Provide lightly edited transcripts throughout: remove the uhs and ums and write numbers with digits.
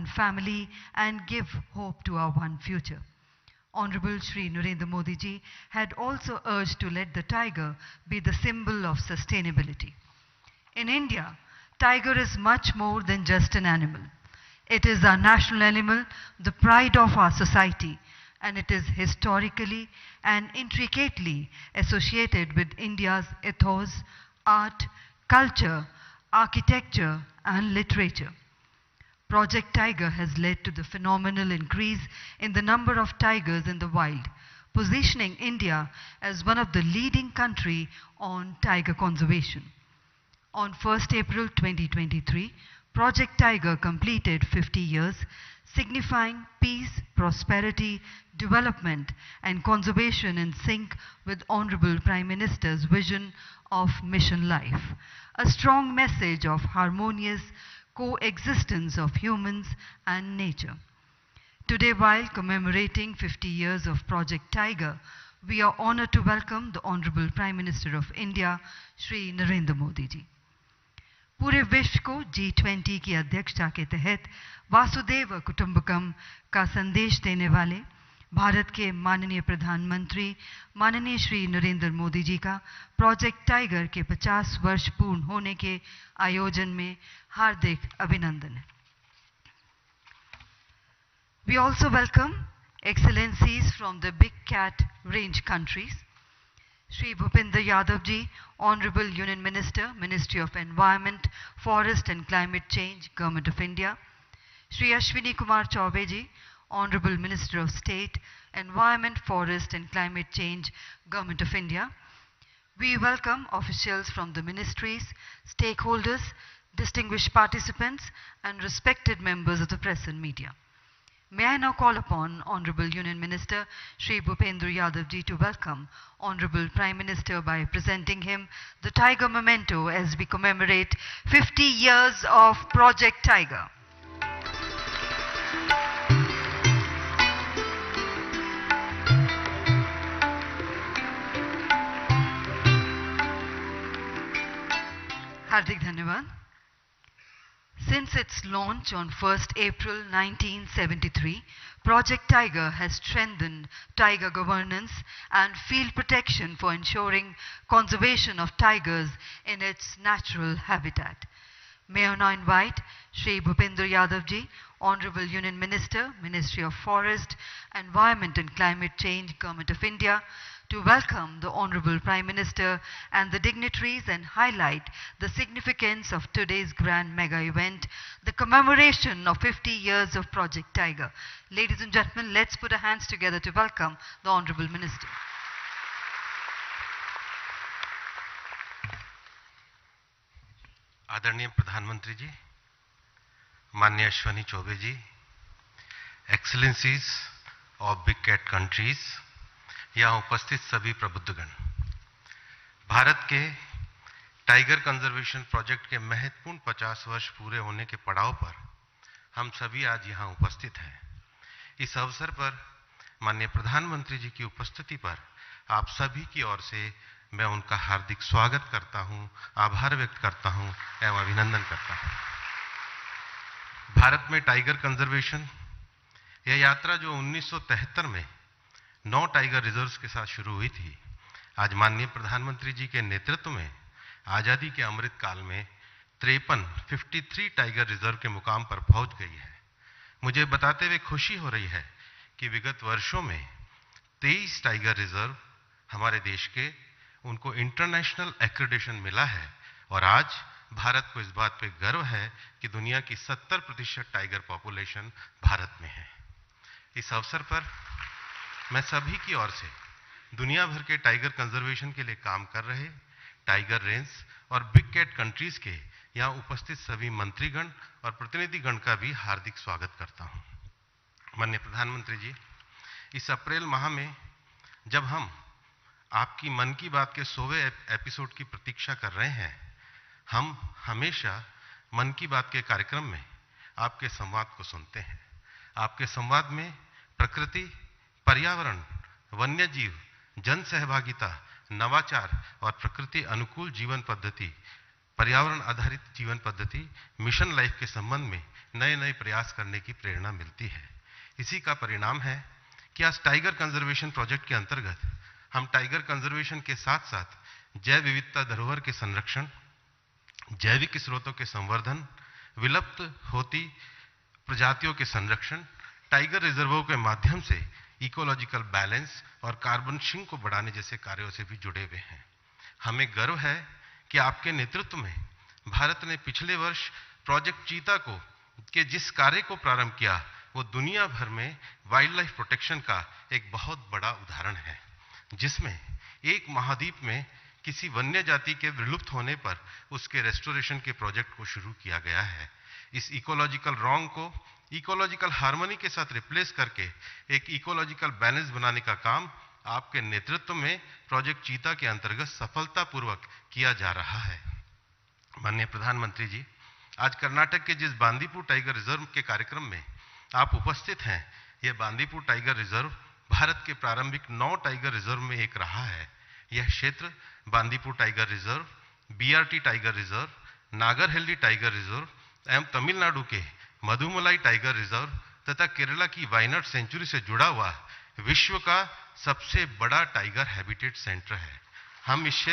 family and give hope to our one future. Honorable Shri Narendra Modi ji had also urged to let the tiger be the symbol of sustainability. In India, tiger is much more than just an animal. It is our national animal, the pride of our society, and it is historically and intricately associated with India's ethos, art, culture, architecture, and literature. Project Tiger has led to the phenomenal increase in the number of tigers in the wild, positioning India as one of the leading countries on tiger conservation. On 1st April 2023, Project Tiger completed 50 years, signifying peace, prosperity, development, and conservation in sync with Honorable Prime Minister's vision of Mission Life, a strong message of harmonious coexistence of humans and nature. Today, while commemorating 50 years of Project Tiger, we are honored to welcome the Honorable Prime Minister of India, Shri Narendra Modi ji. पूरे विश्व को G20 की अध्यक्षता के तहत वासुदेव कुटुंबकम का संदेश देने वाले भारत के माननीय प्रधानमंत्री माननीय श्री नरेंद्र मोदी जी का प्रोजेक्ट टाइगर के 50 वर्ष पूर्ण होने के आयोजन में हार्दिक अभिनंदन है. We also welcome excellencies from the big cat range countries. Shri Bhupendra Yadav ji, Honorable Union Minister, Ministry of Environment, Forest and Climate Change, Government of India. Shri Ashwini Kumar Chaube ji, Honorable Minister of State, Environment, Forest and Climate Change, Government of India. We welcome officials from the ministries, stakeholders, distinguished participants, and respected members of the press and media. May I now call upon Honorable Union Minister Shri Bhupendra Yadav ji to welcome Honorable Prime Minister by presenting him the Tiger Memento as we commemorate 50 years of Project Tiger. Hardik Dhanyavad. Since its launch on 1st April 1973, Project Tiger has strengthened tiger governance and field protection for ensuring conservation of tigers in its natural habitat. May I now invite Shri Bhupendra Yadav ji, Honorable Union Minister, Ministry of Forest, Environment and Climate Change, Government of India, to welcome the Honorable Prime Minister and the dignitaries and highlight the significance of today's grand mega event, the commemoration of 50 years of Project Tiger. Ladies and gentlemen, let's put our hands together to welcome the Honorable Minister. आदरणीय प्रधानमंत्री जी, माननीय Ashwini Choubey ji, excellencies of big cat countries, यहाँ उपस्थित सभी प्रबुद्धगण, भारत के tiger conservation project के महत्वपूर्ण 50 वर्ष पूरे होने के पड़ाव पर हम सभी आज यहाँ उपस्थित हैं. इस अवसर पर माननीय प्रधानमंत्री जी की उपस्थिति पर आप सभी की ओर से मैं उनका हार्दिक स्वागत करता हूं, आभार व्यक्त करता हूं एवं अभिनंदन करता हूं. भारत में टाइगर कंजर्वेशन यह यात्रा जो 1973 में 9 टाइगर रिजर्व्स के साथ शुरू हुई थी, आज माननीय प्रधानमंत्री जी के नेतृत्व में आज़ादी के अमृत काल में 53 टाइगर रिजर्व के मुकाम पर पहुंच गई है. मुझे बताते हुए खुशी हो रही है कि विगत वर्षों में 23 टाइगर रिजर्व हमारे देश के उनको इंटरनेशनल एक्रेडिटेशन मिला है और आज भारत को इस बात पे गर्व है कि दुनिया की 70% टाइगर पॉपुलेशन भारत में है. इस अवसर पर मैं सभी की ओर से दुनिया भर के टाइगर कंजर्वेशन के लिए काम कर रहे टाइगर रेंज और बिग कैट कंट्रीज के यहाँ उपस्थित सभी मंत्रीगण और प्रतिनिधिगण का भी हार्दिक स्वागत करता हूँ. माननीय प्रधानमंत्री जी, इस अप्रैल माह में जब हम आपकी मन की बात के 100वें एपिसोड की प्रतीक्षा कर रहे हैं, हम हमेशा मन की बात के कार्यक्रम में आपके संवाद को सुनते हैं. आपके संवाद में प्रकृति, पर्यावरण, वन्य जीव, जन सहभागिता, नवाचार और प्रकृति अनुकूल जीवन पद्धति पर्यावरण आधारित जीवन पद्धति मिशन लाइफ के संबंध में नए नए प्रयास करने की प्रेरणा मिलती है। इसी का परिणाम है कि आज टाइगर कंजर्वेशन प्रोजेक्ट के अंतर्गत हम टाइगर कंजर्वेशन के साथ साथ जैव विविधता धरोहर के संरक्षण, जैविक स्रोतों के संवर्धन, विलुप्त होती प्रजातियों के संरक्षण, टाइगर रिजर्वों के माध्यम से इकोलॉजिकल बैलेंस और कार्बन सिंक को बढ़ाने जैसे कार्यों से भी जुड़े हुए हैं। हमें गर्व है कि आपके नेतृत्व में भारत ने पिछले वर्ष प्रोजेक्ट चीता के जिस कार्य को प्रारंभ किया वो दुनिया भर में वाइल्ड लाइफ प्रोटेक्शन का एक बहुत बड़ा उदाहरण है, जिसमें एक महाद्वीप में किसी वन्य जाति के विलुप्त होने पर उसके रेस्टोरेशन के प्रोजेक्ट को शुरू किया गया है। इस इकोलॉजिकल रॉन्ग को इकोलॉजिकल हार्मनी के साथ रिप्लेस करके एक इकोलॉजिकल बैलेंस बनाने का काम आपके नेतृत्व में प्रोजेक्ट चीता के अंतर्गत सफलतापूर्वक किया जा रहा है। माननीय प्रधानमंत्री जी, आज कर्नाटक के जिस बांदीपुर टाइगर रिजर्व के कार्यक्रम में आप उपस्थित हैं, यह बांदीपुर टाइगर रिजर्व भारत के प्रारंभिक 9 टाइगर रिजर्व में एक रहा है। यह क्षेत्र Bandipur tiger reserve, BRT tiger reserve, Nagarahole tiger reserve एवं तमिलनाडु के मधुमलाई टाइगर रिजर्व तथा केरला की वायनाड सेंचुरी से जुड़ा हुआ विश्व का सबसे बड़ा टाइगर हैबिटेट सेंटर है। हम इस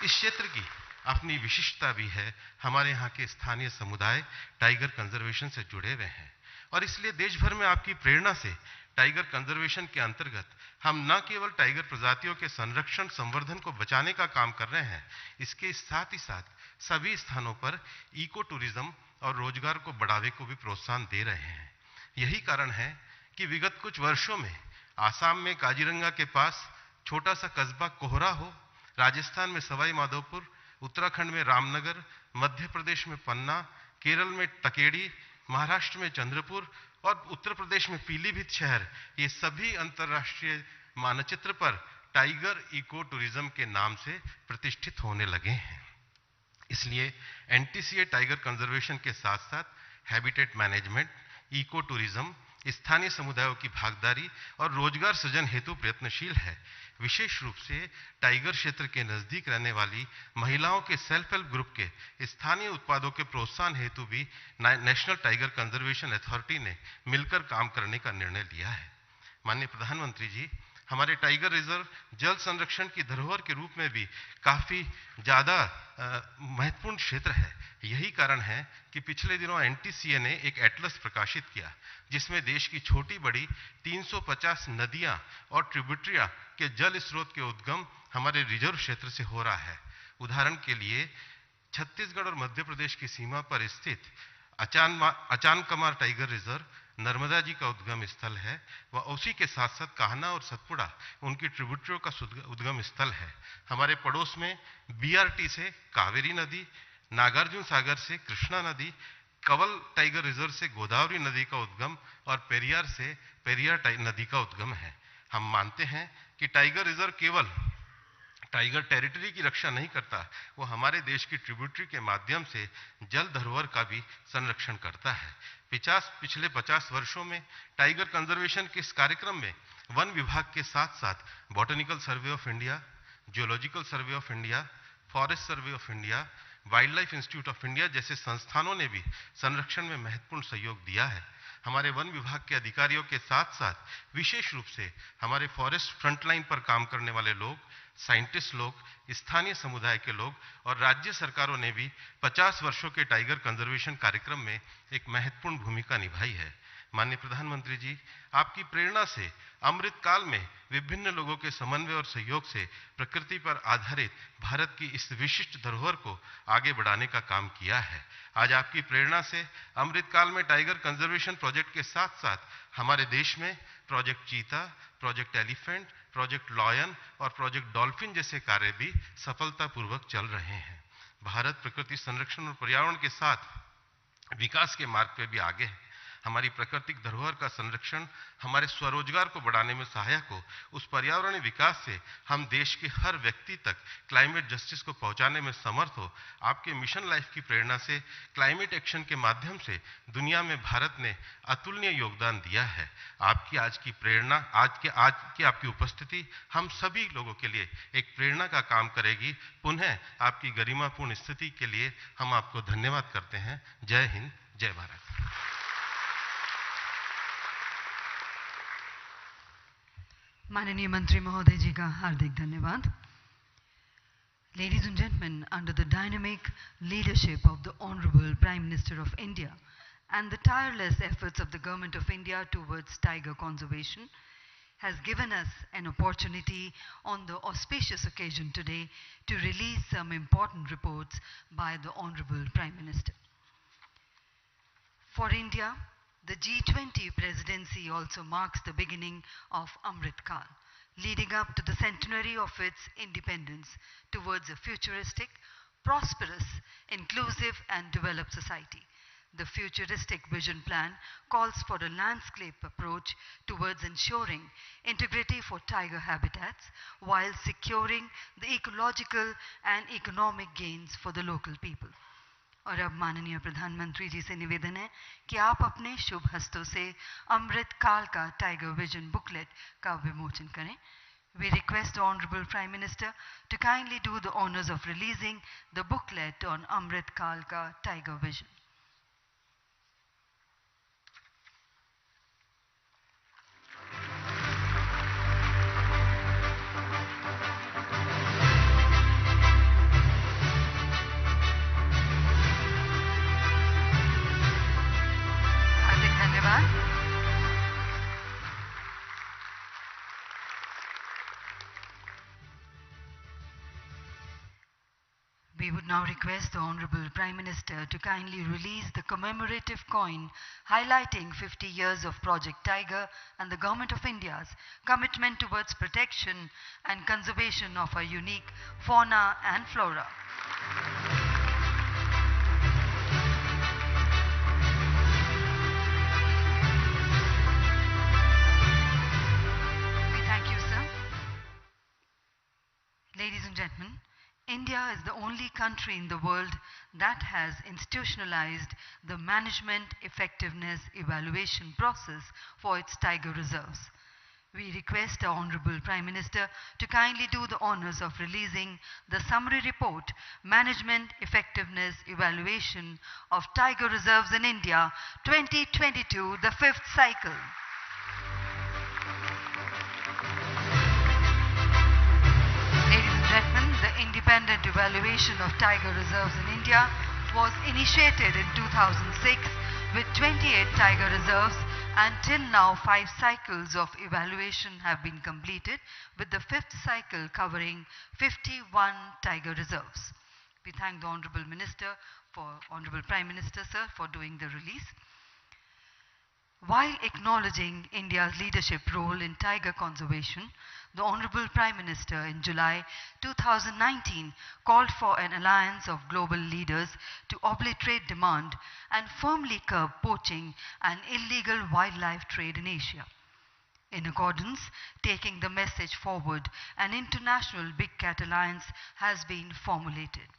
क्षेत्र की अपनी विशिष्टता भी है। हमारे यहाँ के स्थानीय समुदाय टाइगर कंजर्वेशन से जुड़े हुए हैं और इसलिए देश भर में आपकी प्रेरणा से टाइगर कंजर्वेशन के अंतर्गत हम न केवल टाइगर प्रजातियों के संरक्षण संवर्धन को बचाने का काम कर रहे हैं, इसके साथ ही साथ सभी स्थानों पर इको टूरिज्म और रोजगार को बढ़ावे को भी प्रोत्साहन दे रहे हैं। यही कारण है कि विगत कुछ वर्षों में आसाम में काजीरंगा के पास छोटा सा कस्बा कोहरा हो, राजस्थान में सवाई माधोपुर, उत्तराखंड में रामनगर, मध्य प्रदेश में पन्ना, केरल में टकेड़ी, महाराष्ट्र में चंद्रपुर और उत्तर प्रदेश में पीलीभीत शहर, ये सभी अंतर्राष्ट्रीय मानचित्र पर टाइगर इको टूरिज्म के नाम से प्रतिष्ठित होने लगे हैं। इसलिए एनटीसीए टाइगर कंजर्वेशन के साथ साथ हैबिटेट मैनेजमेंट, इको टूरिज्म, स्थानीय समुदायों की भागीदारी और रोजगार सृजन हेतु प्रयत्नशील है। विशेष रूप से टाइगर क्षेत्र के नजदीक रहने वाली महिलाओं के सेल्फ हेल्प ग्रुप के स्थानीय उत्पादों के प्रोत्साहन हेतु भी नेशनल टाइगर कंजर्वेशन अथॉरिटी ने मिलकर काम करने का निर्णय लिया है। माननीय प्रधानमंत्री जी, हमारे टाइगर रिजर्व जल संरक्षण की धरोहर के रूप में भी काफी ज्यादा महत्वपूर्ण क्षेत्र है। यही कारण है कि पिछले दिनों एनटीसीए ने एक एटलस प्रकाशित किया, जिसमें देश की छोटी बड़ी 350 नदियां और ट्रिब्यूटरियां के जल स्रोत के उद्गम हमारे रिजर्व क्षेत्र से हो रहा है। उदाहरण के लिए छत्तीसगढ़ और मध्य प्रदेश की सीमा पर स्थित अचानकमार टाइगर रिजर्व नर्मदा जी का उद्गम स्थल है, वह उसी के साथ साथ कान्हा और सतपुड़ा उनकी ट्रिब्यूटरियों का उद्गम स्थल है। हमारे पड़ोस में बीआरटी से कावेरी नदी, नागार्जुन सागर से कृष्णा नदी, कवल टाइगर रिजर्व से गोदावरी नदी का उद्गम और पेरियार से पेरियार नदी का उद्गम है। हम मानते हैं कि टाइगर रिजर्व केवल टाइगर टेरिटरी की रक्षा नहीं करता, वो हमारे देश की ट्रिब्यूटरी के माध्यम से जल धरोहर का भी संरक्षण करता है। पिछले 50 वर्षों में टाइगर कंजर्वेशन के इस कार्यक्रम में वन विभाग के साथ साथ botanical survey of India, geological survey of India, forest survey of India, wild life institute of India जैसे संस्थानों ने भी संरक्षण में महत्वपूर्ण सहयोग दिया है। हमारे वन विभाग के अधिकारियों के साथ साथ विशेष रूप से हमारे फॉरेस्ट फ्रंटलाइन पर काम करने वाले लोग, साइंटिस्ट लोग, स्थानीय समुदाय के लोग और राज्य सरकारों ने भी 50 वर्षों के टाइगर कंजर्वेशन कार्यक्रम में एक महत्वपूर्ण भूमिका निभाई है। माननीय प्रधानमंत्री जी, आपकी प्रेरणा से अमृत काल में विभिन्न लोगों के समन्वय और सहयोग से प्रकृति पर आधारित भारत की इस विशिष्ट धरोहर को आगे बढ़ाने का काम किया है। आज आपकी प्रेरणा से अमृत काल में टाइगर कंजर्वेशन प्रोजेक्ट के साथ साथ हमारे देश में प्रोजेक्ट चीता, प्रोजेक्ट एलिफेंट, प्रोजेक्ट लॉयन और प्रोजेक्ट डॉल्फिन जैसे कार्य भी सफलतापूर्वक चल रहे हैं। भारत प्रकृति संरक्षण और पर्यावरण के साथ विकास के मार्ग पे भी आगे है। हमारी प्राकृतिक धरोहर का संरक्षण हमारे स्वरोजगार को बढ़ाने में सहायक हो, उस पर्यावरणीय विकास से हम देश के हर व्यक्ति तक क्लाइमेट जस्टिस को पहुंचाने में समर्थ हो। आपके मिशन लाइफ की प्रेरणा से क्लाइमेट एक्शन के माध्यम से दुनिया में भारत ने अतुलनीय योगदान दिया है। आपकी आज की प्रेरणा, आज की आपकी उपस्थिति हम सभी लोगों के लिए एक प्रेरणा का काम करेगी। पुनः आपकी गरिमापूर्ण स्थिति के लिए हम आपको धन्यवाद करते हैं। जय हिंद, जय भारत। माननीय मंत्री महोदय जी का हार्दिक धन्यवाद। Ladies and gentlemen, under the dynamic leadership of the Honorable Prime Minister of India and the tireless efforts of the Government of India towards tiger conservation has given us an opportunity on the auspicious occasion today to release some important reports by the Honorable Prime Minister. For India, the G20 presidency also marks the beginning of Amrit Kal, leading up to the centenary of its independence towards a futuristic, prosperous, inclusive and developed society. The futuristic vision plan calls for a landscape approach towards ensuring integrity for tiger habitats while securing the ecological and economic gains for the local people. और अब माननीय प्रधानमंत्री जी से निवेदन है कि आप अपने शुभ हस्तों से अमृत काल का टाइगर विजन बुकलेट का विमोचन करें. We request the Honorable Prime Minister to kindly do the honors of releasing the booklet on Amrit Kal ka Tiger Vision. We would now request the Honorable Prime Minister to kindly release the commemorative coin highlighting 50 years of Project Tiger and the Government of India's commitment towards protection and conservation of our unique fauna and flora. We thank you, sir. Ladies and gentlemen, India is the only country in the world that has institutionalized the management effectiveness evaluation process for its tiger reserves. We request our Honorable Prime Minister to kindly do the honors of releasing the summary report, Management Effectiveness Evaluation of Tiger Reserves in India 2022, the 5th cycle. The independent evaluation of tiger reserves in India was initiated in 2006 with 28 tiger reserves, and till now 5 cycles of evaluation have been completed, with the 5th cycle covering 51 tiger reserves. We thank the Honorable Prime Minister, sir, for doing the release. While acknowledging India's leadership role in tiger conservation, the Honorable Prime Minister in July 2019 called for an alliance of global leaders to obliterate demand and firmly curb poaching and illegal wildlife trade in Asia. In accordance, taking the message forward, an international Big Cat Alliance has been formulated.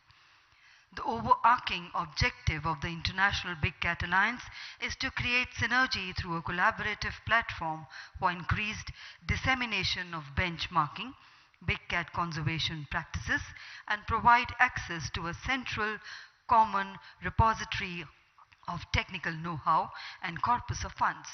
The overarching objective of the International Big Cat Alliance is to create synergy through a collaborative platform for increased dissemination of benchmarking, big cat conservation practices, and provide access to a central common repository of technical know-how and corpus of funds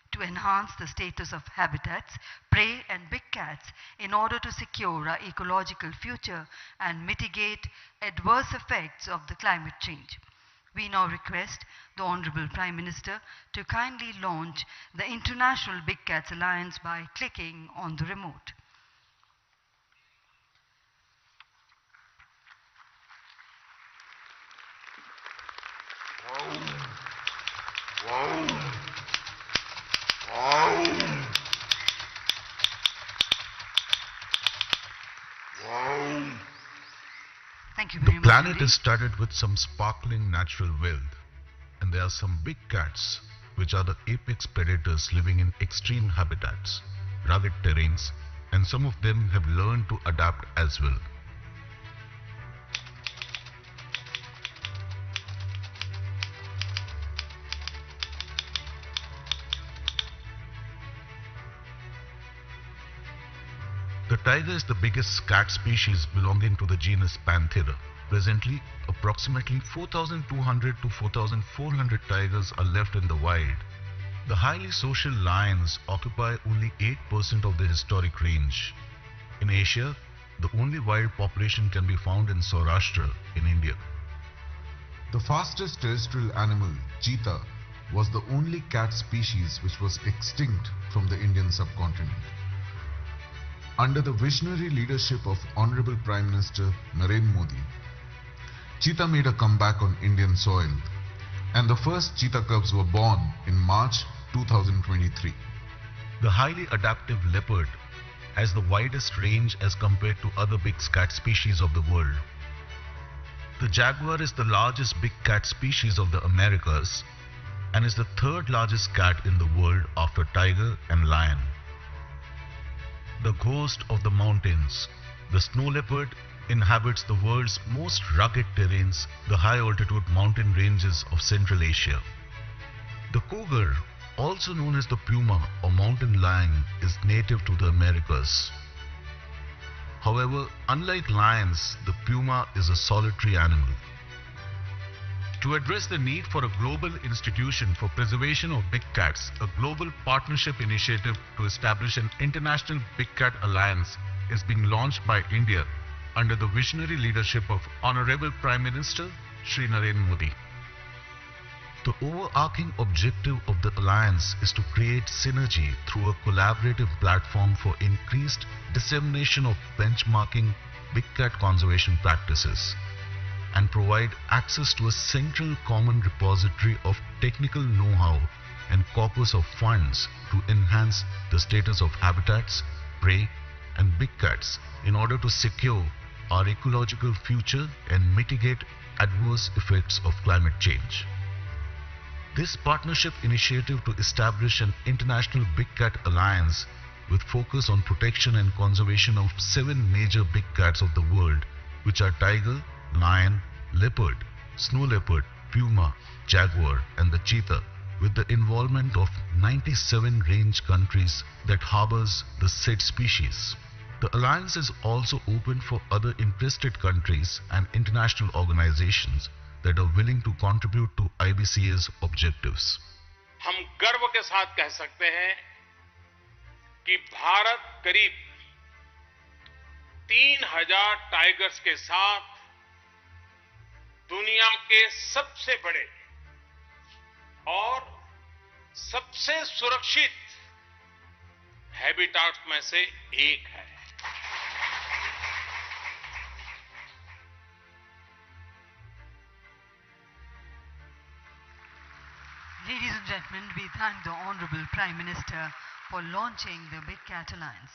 to enhance the status of habitats, prey and big cats in order to secure our ecological future and mitigate adverse effects of the climate change. We now request the Honorable Prime Minister to kindly launch the International Big Cats Alliance by clicking on the remote. Thank you very much. The planet is studded with some sparkling natural wealth, and there are some big cats which are the apex predators living in extreme habitats, rugged terrains, and some of them have learned to adapt as well. The tiger is the biggest cat species belonging to the genus Panthera. Presently, approximately 4,200 to 4,400 tigers are left in the wild. The highly social lions occupy only 8% of the historic range. In Asia, the only wild population can be found in Saurashtra in India. The fastest terrestrial animal, cheetah, was the only cat species which was extinct from the Indian subcontinent. Under the visionary leadership of Honorable Prime Minister Narendra Modi, cheetah made a comeback on Indian soil, and the first cheetah cubs were born in March 2023. The highly adaptive leopard has the widest range as compared to other big cat species of the world. The jaguar is the largest big cat species of the Americas and is the third largest cat in the world after tiger and lion. The ghost of the mountains, the snow leopard, inhabits the world's most rugged terrains, the high-altitude mountain ranges of Central Asia. The cougar, also known as the puma or mountain lion, is native to the Americas. However, unlike lions, the puma is a solitary animal. To address the need for a global institution for preservation of big cats, a global partnership initiative to establish an international big cat alliance is being launched by India under the visionary leadership of Honorable Prime Minister Shri Narendra Modi. The overarching objective of the alliance is to create synergy through a collaborative platform for increased dissemination of benchmarking big cat conservation practices, and provide access to a central common repository of technical know-how and corpus of funds to enhance the status of habitats, prey, and big cats in order to secure our ecological future and mitigate adverse effects of climate change. This partnership initiative to establish an international big cat alliance with focus on protection and conservation of 7 major big cats of the world, which are tiger, lion, leopard, snow leopard, puma, jaguar, and the cheetah, with the involvement of 97 range countries that harbors the said species. The alliance is also open for other interested countries and international organizations that are willing to contribute to IBCA's objectives. हम गर्व के साथ कह सकते हैं कि भारत करीब 3000 tigers के साथ दुनिया के सबसे बड़े और सबसे सुरक्षित हैबिटाट्स में से एक है। Ladies and gentlemen, we thank the Honorable Prime Minister for launching the Big Cat Alliance.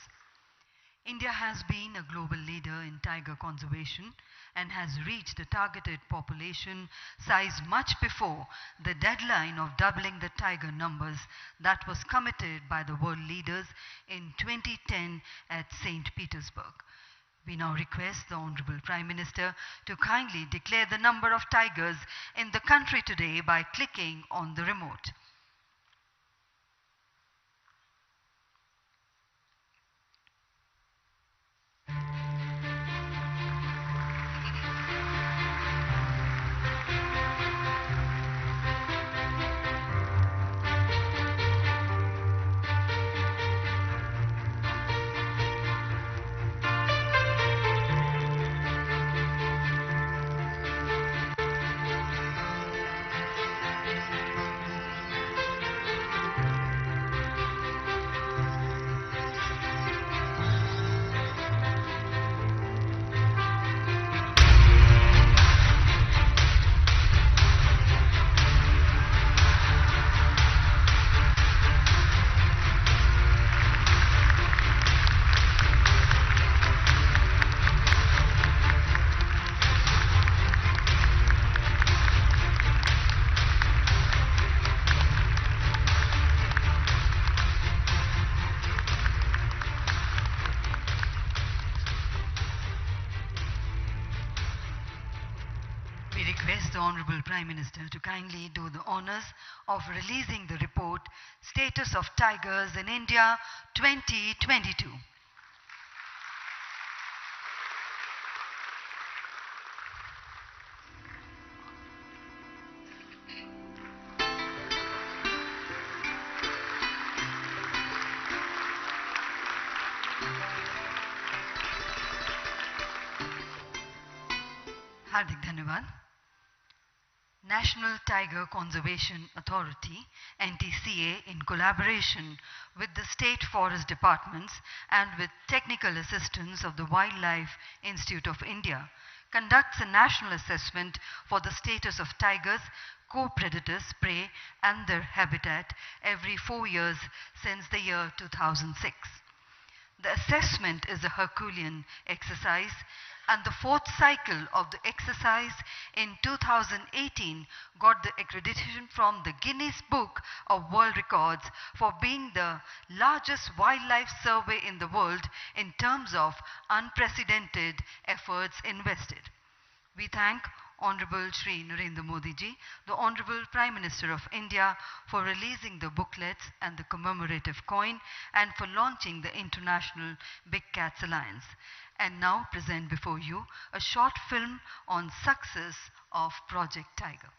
India has been a global leader in tiger conservation and has reached a targeted population size much before the deadline of doubling the tiger numbers that was committed by the world leaders in 2010 at St. Petersburg. We now request the Honorable Prime Minister to kindly declare the number of tigers in the country today by clicking on the remote. Honorable Prime Minister to kindly do the honors of releasing the report, Status of Tigers in India 2022. Hardik Dhanyavad. National Tiger Conservation Authority, NTCA, in collaboration with the State Forest Departments and with technical assistance of the Wildlife Institute of India, conducts a national assessment for the status of tigers, co-predators, prey and their habitat every 4 years since the year 2006. The assessment is a Herculean exercise, and the fourth cycle of the exercise in 2018 got the accreditation from the Guinness Book of World Records for being the largest wildlife survey in the world in terms of unprecedented efforts invested. We thank Honorable Shri Narendra Modi ji, the Honorable Prime Minister of India, for releasing the booklets and the commemorative coin and for launching the International Big Cats Alliance. And now present before you a short film on success of Project Tiger.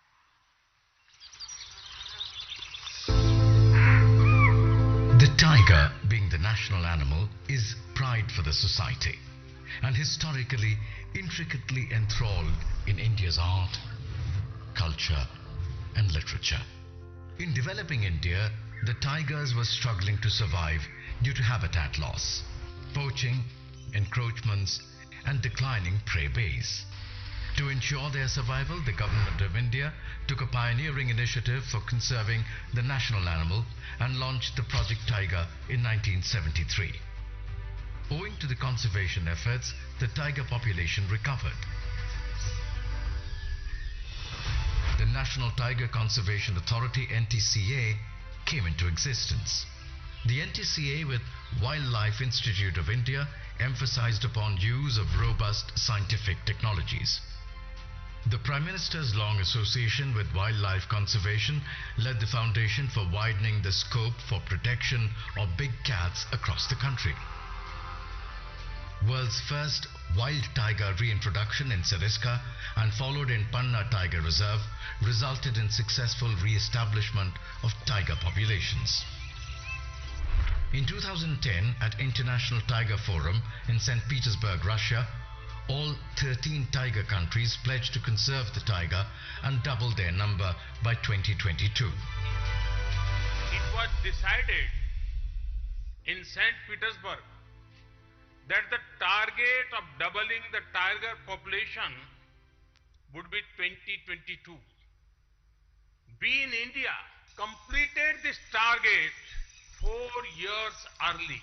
The tiger, being the national animal, is pride for the society and historically intricately enthralled in India's art, culture and literature. In developing India, the tigers were struggling to survive due to habitat loss, poaching, encroachments and declining prey base. To ensure their survival, the Government of India took a pioneering initiative for conserving the national animal and launched the Project Tiger in 1973. Owing to the conservation efforts, the tiger population recovered. The National Tiger Conservation Authority, NTCA, came into existence. The NTCA, with Wildlife Institute of India, emphasized upon use of robust scientific technologies. The Prime Minister's long association with wildlife conservation led the foundation for widening the scope for protection of big cats across the country. World's first wild tiger reintroduction in Sariska and followed in Panna Tiger Reserve resulted in successful re-establishment of tiger populations. In 2010, at International Tiger Forum in St. Petersburg, Russia, all 13 tiger countries pledged to conserve the tiger and double their number by 2022. It was decided in St. Petersburg that the target of doubling the tiger population would be 2022. We in India completed this target 4 years early.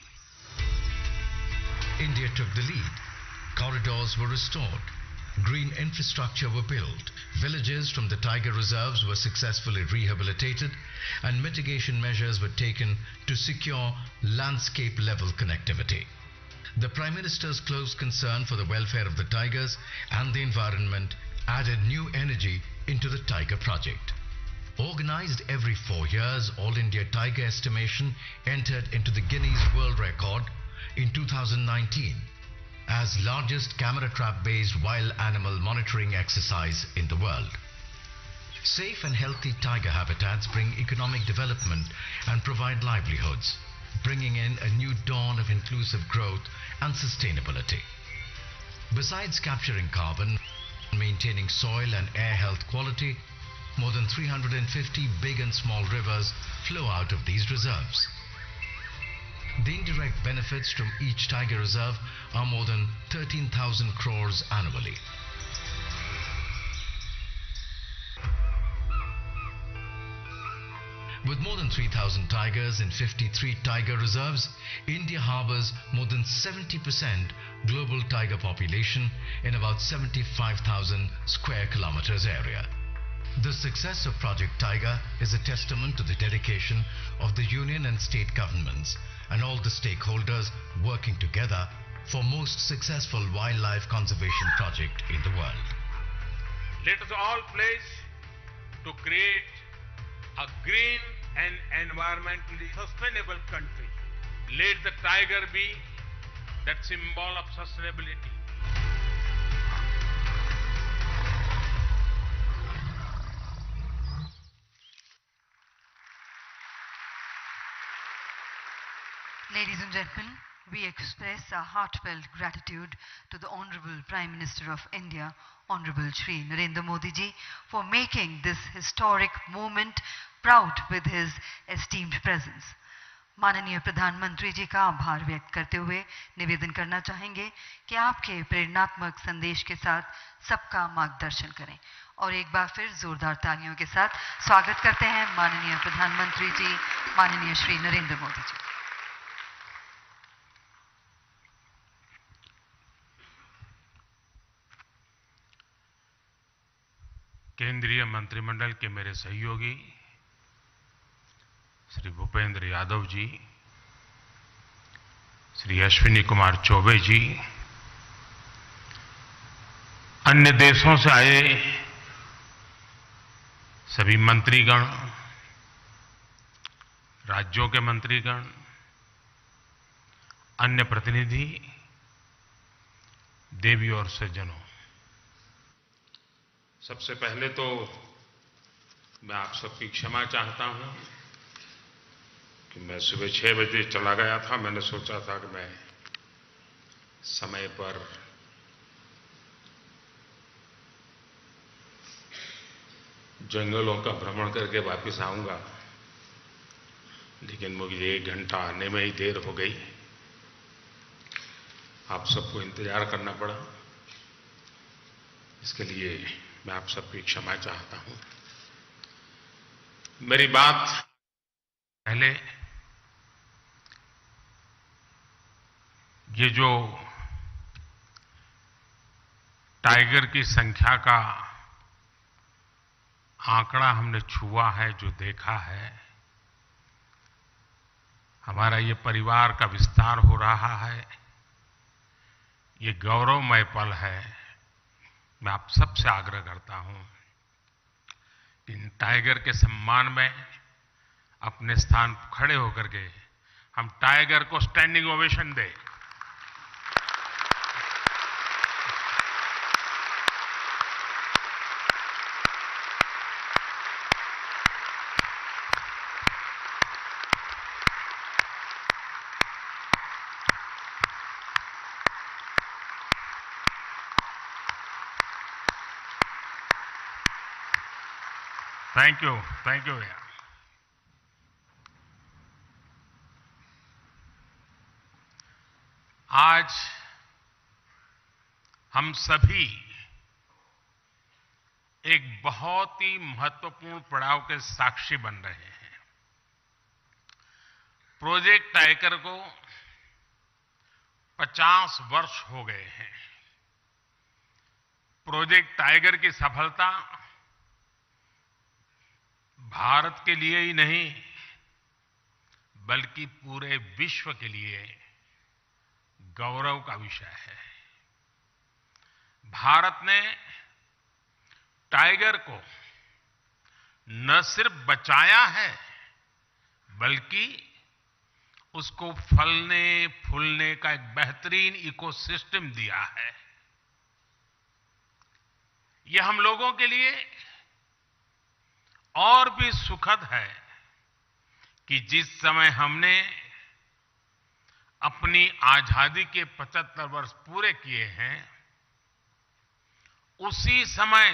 India took the lead. Corridors were restored. Green infrastructure were built. Villages from the tiger reserves were successfully rehabilitated and mitigation measures were taken to secure landscape level connectivity. The Prime Minister's close concern for the welfare of the tigers and the environment added new energy into the Tiger Project. Organized every 4 years, All India Tiger Estimation entered into the Guinness World Record in 2019 as largest camera trap-based wild animal monitoring exercise in the world. Safe and healthy tiger habitats bring economic development and provide livelihoods, bringing in a new dawn of inclusive growth and sustainability. Besides capturing carbon, maintaining soil and air health quality, more than 350 big and small rivers flow out of these reserves. The indirect benefits from each tiger reserve are more than 13,000 crores annually. With more than 3,000 tigers in 53 tiger reserves, India harbors more than 70% global tiger population in about 75,000 square kilometers area. The success of Project Tiger is a testament to the dedication of the union and state governments and all the stakeholders working together for most successful wildlife conservation project in the world. Let us all pledge to create a green and environmentally sustainable country. Let the tiger be that symbol of sustainability. Ladies and gentlemen, we express our heartfelt gratitude to the Honorable Prime Minister of India, Honorable Shri Narendra Modi ji, for making this historic moment proud with his esteemed presence. माननीय प्रधानमंत्री जी का आभार व्यक्त करते हुए निवेदन करना चाहेंगे कि आपके प्रेरणात्मक संदेश के साथ सबका मार्गदर्शन करें और एक बार फिर जोरदार तालियों के साथ स्वागत करते हैं माननीय प्रधानमंत्री जी, माननीय श्री नरेंद्र मोदी जी। केंद्रीय मंत्रिमंडल के मेरे सहयोगी श्री भूपेंद्र यादव जी, श्री अश्विनी कुमार चौबे जी, अन्य देशों से आए सभी मंत्रीगण, राज्यों के मंत्रीगण, अन्य प्रतिनिधि, देवी और सज्जनों, सबसे पहले तो मैं आप सबकी क्षमा चाहता हूं कि मैं सुबह 6 बजे चला गया था। मैंने सोचा था कि मैं समय पर जंगलों का भ्रमण करके वापस आऊंगा, लेकिन मुझे 1 घंटा आने में ही देर हो गई। आप सबको इंतजार करना पड़ा। इसके लिए मैं आप सबकी क्षमा चाहता हूं। मेरी बात पहले ये जो टाइगर की संख्या का आंकड़ा हमने छुआ है, जो देखा है, हमारा ये परिवार का विस्तार हो रहा है, ये गौरवमय पल है। मैं आप सबसे आग्रह करता हूं कि इन टाइगर के सम्मान में अपने स्थान खड़े होकर के हम टाइगर को स्टैंडिंग ओवेशन दें। थैंक यू भैया। आज हम सभी एक बहुत ही महत्वपूर्ण पड़ाव के साक्षी बन रहे हैं। प्रोजेक्ट टाइगर को 50 वर्ष हो गए हैं। प्रोजेक्ट टाइगर की सफलता भारत के लिए ही नहीं, बल्कि पूरे विश्व के लिए गौरव का विषय है। भारत ने टाइगर को न सिर्फ बचाया है, बल्कि उसको फलने फूलने का एक बेहतरीन इकोसिस्टम दिया है। यह हम लोगों के लिए और भी सुखद है कि जिस समय हमने अपनी आजादी के 75 वर्ष पूरे किए हैं, उसी समय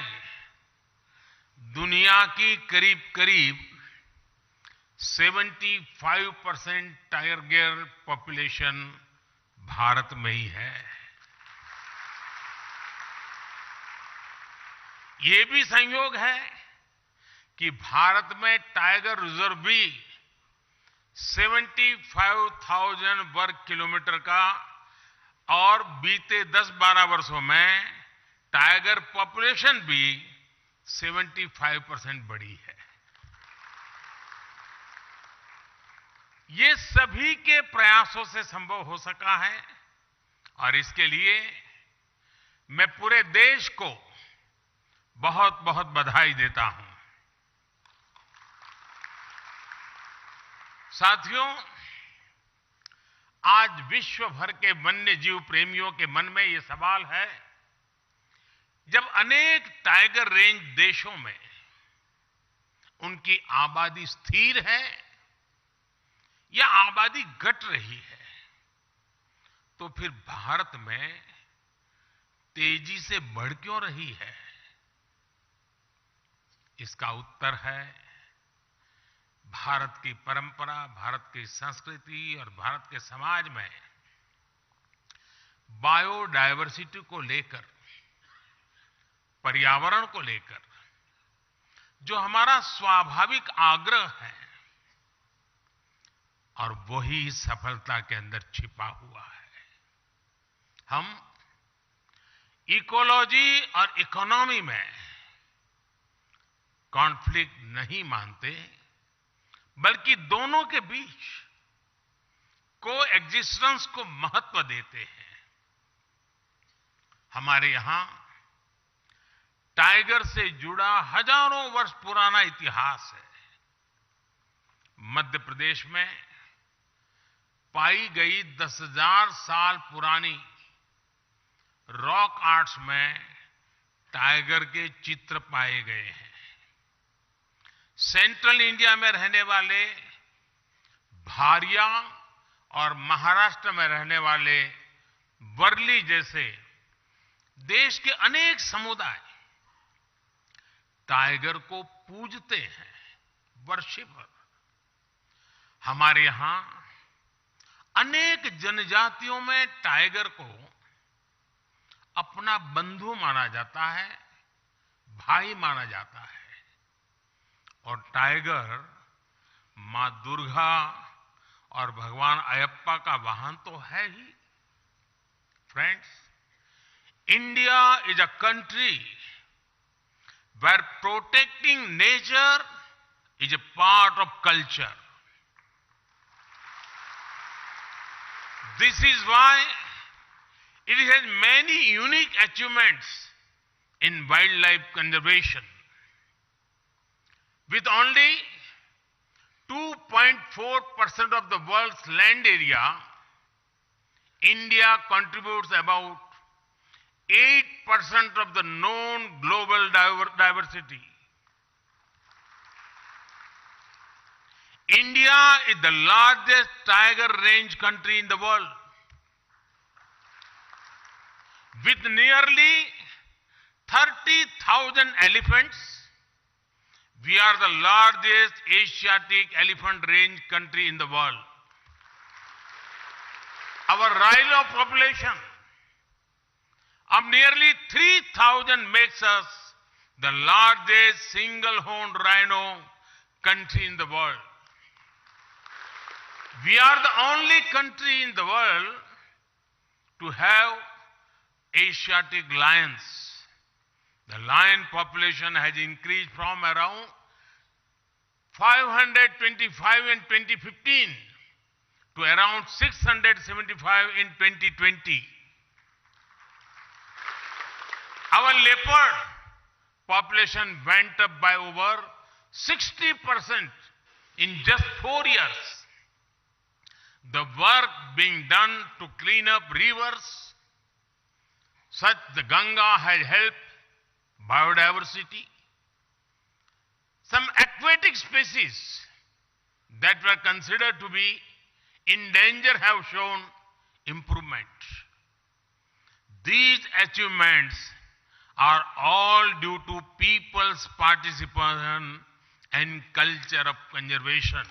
दुनिया की करीब करीब 75% टाइगर पॉपुलेशन भारत में ही है। ये भी संयोग है कि भारत में टाइगर रिजर्व भी 75,000 वर्ग किलोमीटर का, और बीते 10-12 वर्षों में टाइगर पॉपुलेशन भी 75% बढ़ी है। ये सभी के प्रयासों से संभव हो सका है, और इसके लिए मैं पूरे देश को बहुत बहुत बधाई देता हूं। साथियों, आज विश्व भर के वन्य जीव प्रेमियों के मन में यह सवाल है, जब अनेक टाइगर रेंज देशों में उनकी आबादी स्थिर है या आबादी घट रही है, तो फिर भारत में तेजी से बढ़ क्यों रही है? इसका उत्तर है भारत की परंपरा, भारत की संस्कृति और भारत के समाज में बायोडायवर्सिटी को लेकर, पर्यावरण को लेकर जो हमारा स्वाभाविक आग्रह है, और वही सफलता के अंदर छिपा हुआ है। हम इकोलॉजी और इकोनॉमी में कॉन्फ्लिक्ट नहीं मानते, बल्कि दोनों के बीच कोएग्जिस्टेंस को महत्व देते हैं। हमारे यहां टाइगर से जुड़ा हजारों वर्ष पुराना इतिहास है। मध्य प्रदेश में पाई गई 10,000 साल पुरानी रॉक आर्ट्स में टाइगर के चित्र पाए गए हैं। सेंट्रल इंडिया में रहने वाले भारिया और महाराष्ट्र में रहने वाले वर्ली जैसे देश के अनेक समुदाय टाइगर को पूजते हैं, वर्शिपर। हमारे यहां अनेक जनजातियों में टाइगर को अपना बंधु माना जाता है, भाई माना जाता है। और टाइगर मां दुर्गा और भगवान अयप्पा का वाहन तो है ही। Friends, India is a country where protecting nature is a part of culture. This is why it has many unique achievements in wildlife conservation. With only 2.4% of the world's land area, India contributes about 8% of the known global diversity. India is the largest tiger range country in the world. With nearly 30,000 elephants, we are the largest Asiatic elephant range country in the world. Our rhino population of nearly 3,000 makes us the largest single-horned rhino country in the world. We are the only country in the world to have Asiatic lions. The lion population has increased from around 525 in 2015 to around 675 in 2020. Our leopard population went up by over 60% in just 4 years. The work being done to clean up rivers, such the Ganga, has helped biodiversity. Some aquatic species that were considered to be in danger have shown improvement. These achievements are all due to people's participation and culture of conservation.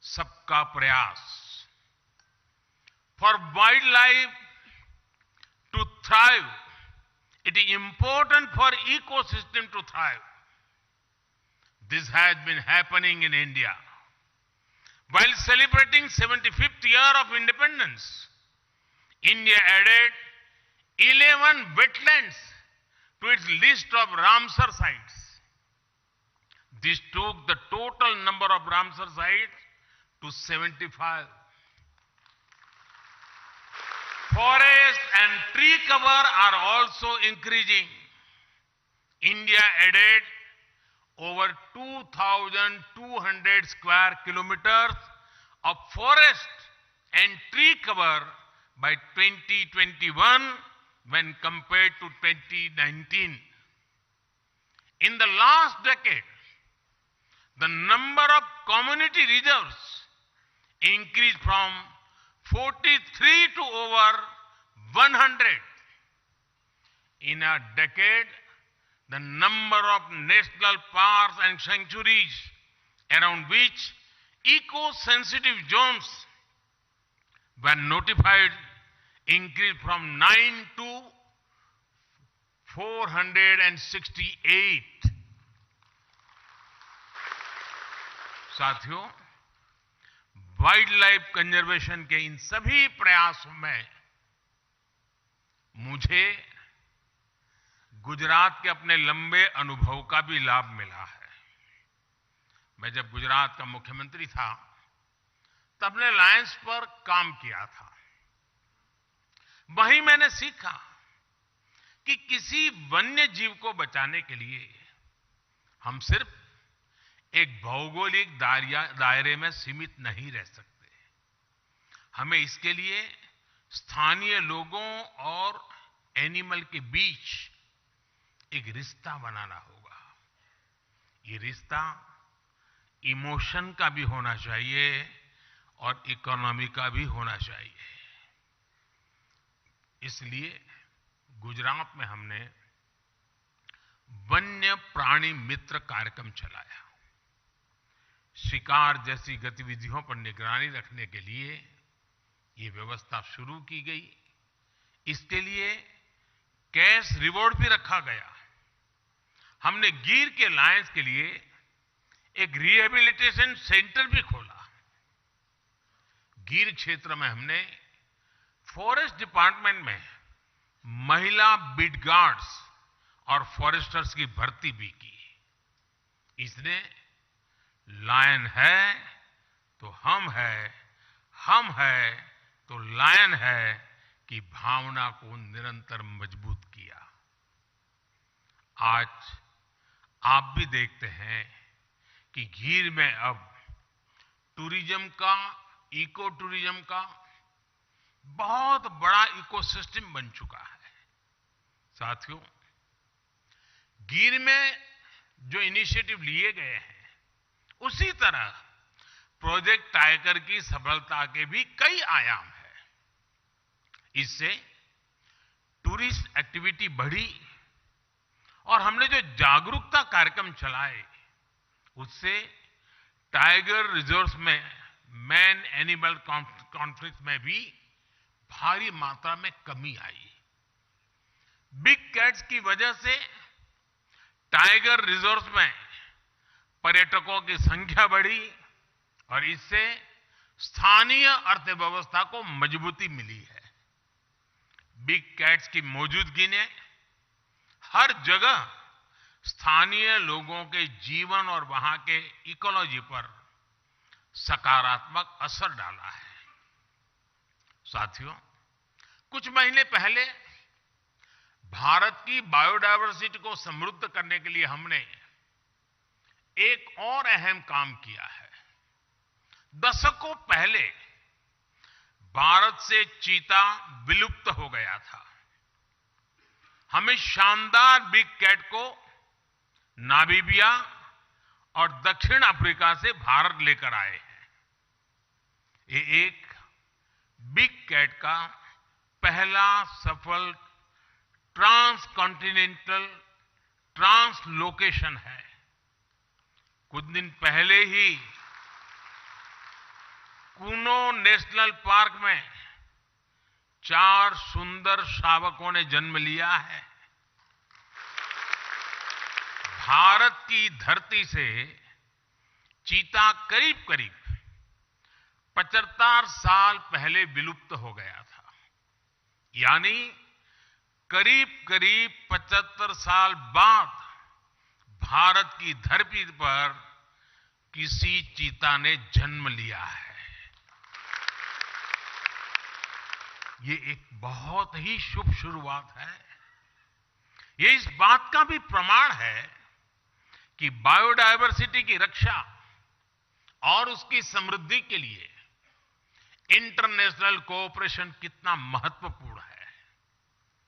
Sabka prayas. For wildlife to thrive, it is important for ecosystem to thrive. This has been happening in India. While celebrating 75th year of independence, India added 11 wetlands to its list of Ramsar sites. This took the total number of Ramsar sites to 75. Forest and tree cover are also increasing. India added over 2,200 square kilometers of forest and tree cover by 2021 when compared to 2019. In the last decade, the number of community reserves increased from 43 to over 100. In a decade, the number of national parks and sanctuaries around which eco-sensitive zones were notified increased from 9 to 468. साथियों, wild life conservation के इन सभी प्रयासों में मुझे गुजरात के अपने लंबे अनुभव का भी लाभ मिला है। मैं जब गुजरात का मुख्यमंत्री था तब ने लायंस पर काम किया था। वहीं मैंने सीखा कि किसी वन्य जीव को बचाने के लिए हम सिर्फ एक भौगोलिक दायरे में सीमित नहीं रह सकते। हमें इसके लिए स्थानीय लोगों और एनिमल के बीच एक रिश्ता बनाना होगा। ये रिश्ता इमोशन का भी होना चाहिए और इकोनॉमी का भी होना चाहिए। इसलिए गुजरात में हमने वन्य प्राणी मित्र कार्यक्रम चलाया। शिकार जैसी गतिविधियों पर निगरानी रखने के लिए ये व्यवस्था शुरू की गई। इसके लिए कैश रिवॉर्ड भी रखा गया। हमने गिर के लायंस के लिए एक रिहेबिलिटेशन सेंटर भी खोला। गिर क्षेत्र में हमने फॉरेस्ट डिपार्टमेंट में महिला बीट गार्ड्स और फॉरेस्टर्स की भर्ती भी की। इसने लायन है तो हम है तो लायन है की भावना को निरंतर मजबूत किया। आज आप भी देखते हैं कि गिर में अब टूरिज्म का, इको टूरिज्म का बहुत बड़ा इकोसिस्टम बन चुका है। साथियों, गिर में जो इनिशिएटिव लिए गए हैं उसी तरह प्रोजेक्ट टाइगर की सफलता के भी कई आयाम हैं। इससे टूरिस्ट एक्टिविटी बढ़ी और हमने जो जागरूकता कार्यक्रम चलाए उससे टाइगर रिजर्व्स में मैन एनिमल कॉन्फ्लिक्ट में भी भारी मात्रा में कमी आई। बिग कैट्स की वजह से टाइगर रिजर्व्स में पर्यटकों की संख्या बढ़ी और इससे स्थानीय अर्थव्यवस्था को मजबूती मिली है। बिग कैट्स की मौजूदगी ने हर जगह स्थानीय लोगों के जीवन और वहां के इकोलॉजी पर सकारात्मक असर डाला है। साथियों, कुछ महीने पहले भारत की बायोडायवर्सिटी को समृद्ध करने के लिए हमने एक और अहम काम किया है। दशकों पहले भारत से चीता विलुप्त हो गया था। हमें शानदार बिग कैट को नामीबिया और दक्षिण अफ्रीका से भारत लेकर आए हैं। ये एक बिग कैट का पहला सफल ट्रांसकॉन्टिनेंटल ट्रांसलोकेशन है। कुछ दिन पहले ही कूनो नेशनल पार्क में 4 सुंदर शावकों ने जन्म लिया है। भारत की धरती से चीता करीब 75 साल पहले विलुप्त हो गया था। यानी करीब 75 साल बाद भारत की धरती पर किसी चीता ने जन्म लिया है। ये एक बहुत ही शुभ शुरुआत है। ये इस बात का भी प्रमाण है कि बायोडायवर्सिटी की रक्षा और उसकी समृद्धि के लिए इंटरनेशनल कोऑपरेशन कितना महत्वपूर्ण है।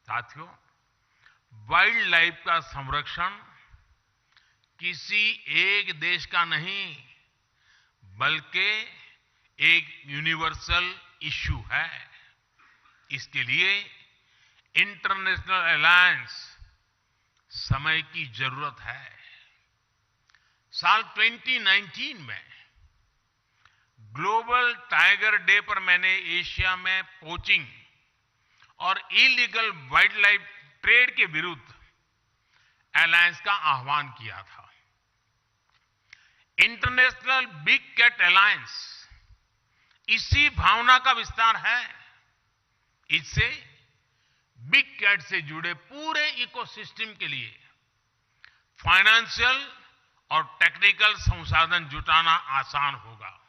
साथियों, वाइल्ड लाइफ का संरक्षण किसी एक देश का नहीं बल्कि एक यूनिवर्सल इश्यू है। इसके लिए इंटरनेशनल अलायंस समय की जरूरत है। साल 2019 में ग्लोबल टाइगर डे पर मैंने एशिया में पोचिंग और इलीगल वाइल्ड लाइफ ट्रेड के विरुद्ध अलायंस का आह्वान किया था। इंटरनेशनल बिग कैट अलायंस इसी भावना का विस्तार है। इससे बिग कैट से जुड़े पूरे इकोसिस्टम के लिए फाइनेंशियल और टेक्निकल संसाधन जुटाना आसान होगा।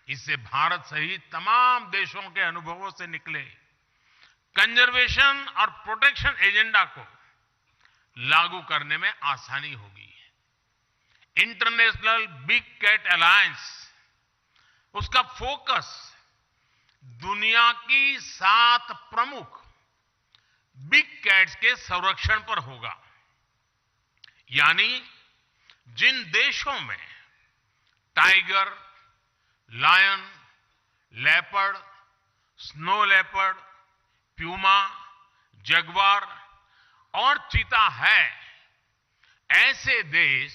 इससे भारत सहित तमाम देशों के अनुभवों से निकले कंजर्वेशन और प्रोटेक्शन एजेंडा को लागू करने में आसानी होगी। इंटरनेशनल बिग कैट अलायंस, उसका फोकस दुनिया की 7 प्रमुख बिग कैट्स के संरक्षण पर होगा। यानी जिन देशों में tiger, lion, leopard, snow leopard, puma, jaguar और चीता है, ऐसे देश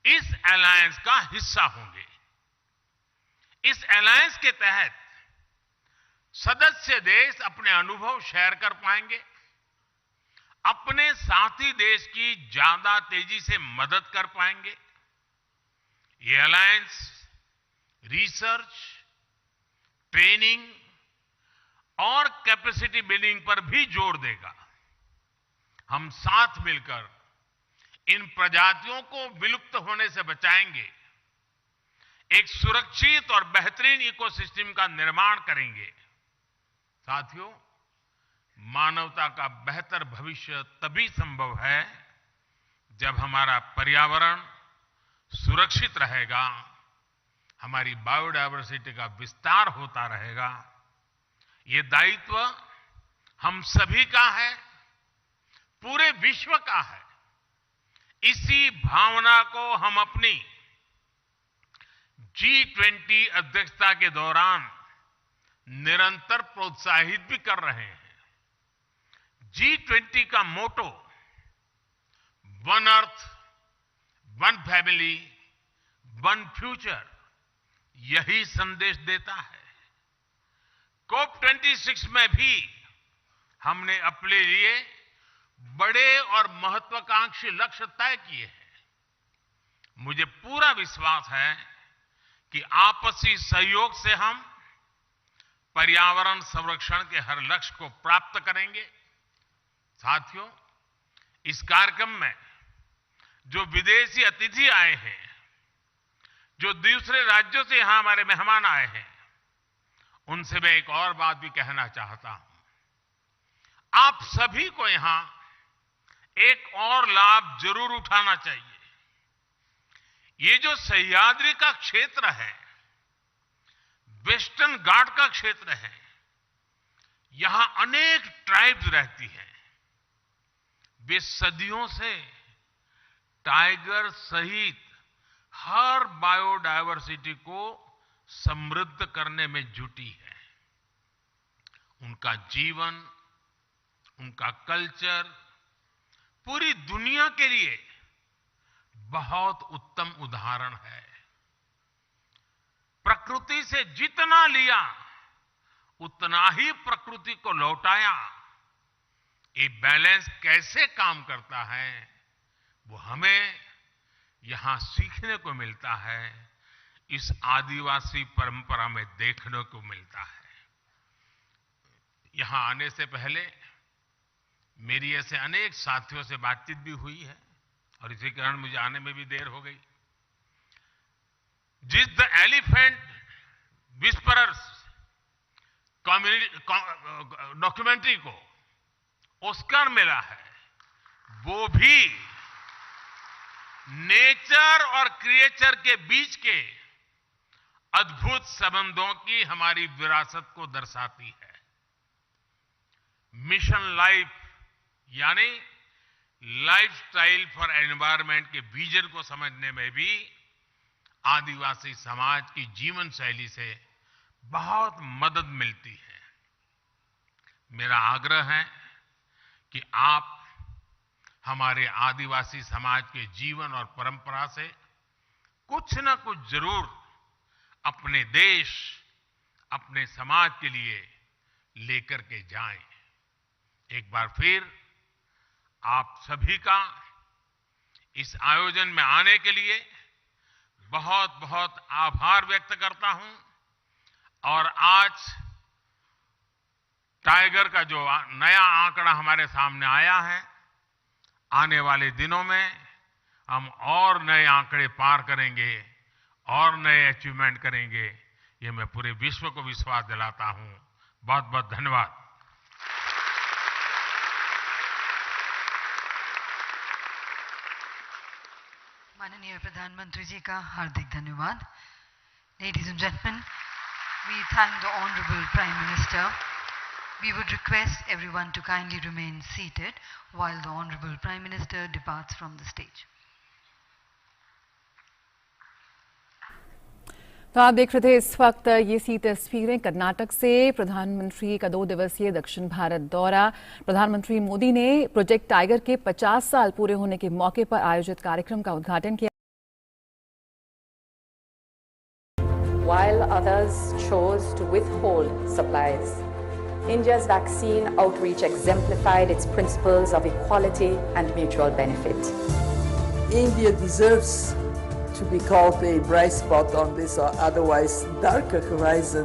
इस अलायंस का हिस्सा होंगे। इस अलायंस के तहत सदस्य देश अपने अनुभव शेयर कर पाएंगे, अपने साथी देश की ज्यादा तेजी से मदद कर पाएंगे। ये अलायंस रिसर्च, ट्रेनिंग और कैपेसिटी बिल्डिंग पर भी जोर देगा। हम साथ मिलकर इन प्रजातियों को विलुप्त होने से बचाएंगे, एक सुरक्षित और बेहतरीन इकोसिस्टम का निर्माण करेंगे। साथियों, मानवता का बेहतर भविष्य तभी संभव है जब हमारा पर्यावरण सुरक्षित रहेगा, हमारी बायोडायवर्सिटी का विस्तार होता रहेगा। ये दायित्व हम सभी का है, पूरे विश्व का है। इसी भावना को हम अपनी G20 अध्यक्षता के दौरान निरंतर प्रोत्साहित भी कर रहे हैं। G20 का motto one earth, one family, one future यही संदेश देता है। COP26 में भी हमने अपने लिए बड़े और महत्वाकांक्षी लक्ष्य तय किए हैं। मुझे पूरा विश्वास है कि आपसी सहयोग से हम पर्यावरण संरक्षण के हर लक्ष्य को प्राप्त करेंगे। साथियों, इस कार्यक्रम में जो विदेशी अतिथि आए हैं, जो दूसरे राज्यों से यहां हमारे मेहमान आए हैं, उनसे मैं एक और बात भी कहना चाहता हूं। आप सभी को यहां एक और लाभ जरूर उठाना चाहिए। ये जो सह्याद्री का क्षेत्र है, वेस्टर्न घाट का क्षेत्र है, यहां अनेक ट्राइब्स रहती हैं। वे सदियों से टाइगर सहित हर बायोडायवर्सिटी को समृद्ध करने में जुटी है। उनका जीवन, उनका कल्चर पूरी दुनिया के लिए बहुत उत्तम उदाहरण है। प्रकृति से जितना लिया उतना ही प्रकृति को लौटाया। ये बैलेंस कैसे काम करता है, वो हमें यहां सीखने को मिलता है, इस आदिवासी परंपरा में देखने को मिलता है। यहां आने से पहले मेरी ऐसे अनेक साथियों से बातचीत भी हुई है और इसी कारण मुझे आने में भी देर हो गई। जिस द एलिफेंट विस्परर्स डॉक्यूमेंट्री को ऑस्कर मिला है, वो भी नेचर और क्रिएचर के बीच के अद्भुत संबंधों की हमारी विरासत को दर्शाती है। मिशन लाइफ यानी लाइफस्टाइल फॉर एनवायरनमेंट के विजन को समझने में भी आदिवासी समाज की जीवन शैली से बहुत मदद मिलती है। मेरा आग्रह है कि आप हमारे आदिवासी समाज के जीवन और परंपरा से कुछ न कुछ जरूर अपने देश, अपने समाज के लिए लेकर के जाएं। एक बार फिर आप सभी का इस आयोजन में आने के लिए बहुत बहुत आभार व्यक्त करता हूं और आज टाइगर का जो नया आंकड़ा हमारे सामने आया है, आने वाले दिनों में हम और नए आंकड़े पार करेंगे और नए अचीवमेंट करेंगे, ये मैं पूरे विश्व को विश्वास दिलाता हूं। बहुत बहुत धन्यवाद। माननीय प्रधानमंत्री जी का हार्दिक धन्यवाद। Ladies and gentlemen, we thank the Honorable Prime Minister. We would request everyone to kindly remain seated while the Honorable Prime Minister departs from the stage. तो आप देख रहे थे इस वक्त ये सी तस्वीरें कर्नाटक से प्रधानमंत्री का 2 दिवसीय दक्षिण भारत दौरा। प्रधानमंत्री मोदी ने प्रोजेक्ट टाइगर के 50 साल पूरे होने के मौके पर आयोजित कार्यक्रम का उद्घाटन किया। While others chose to withhold supplies, India's vaccine outreach exemplified its principles of equality and mutual benefit. India deserves to be called a bright spot on this or otherwise darker horizon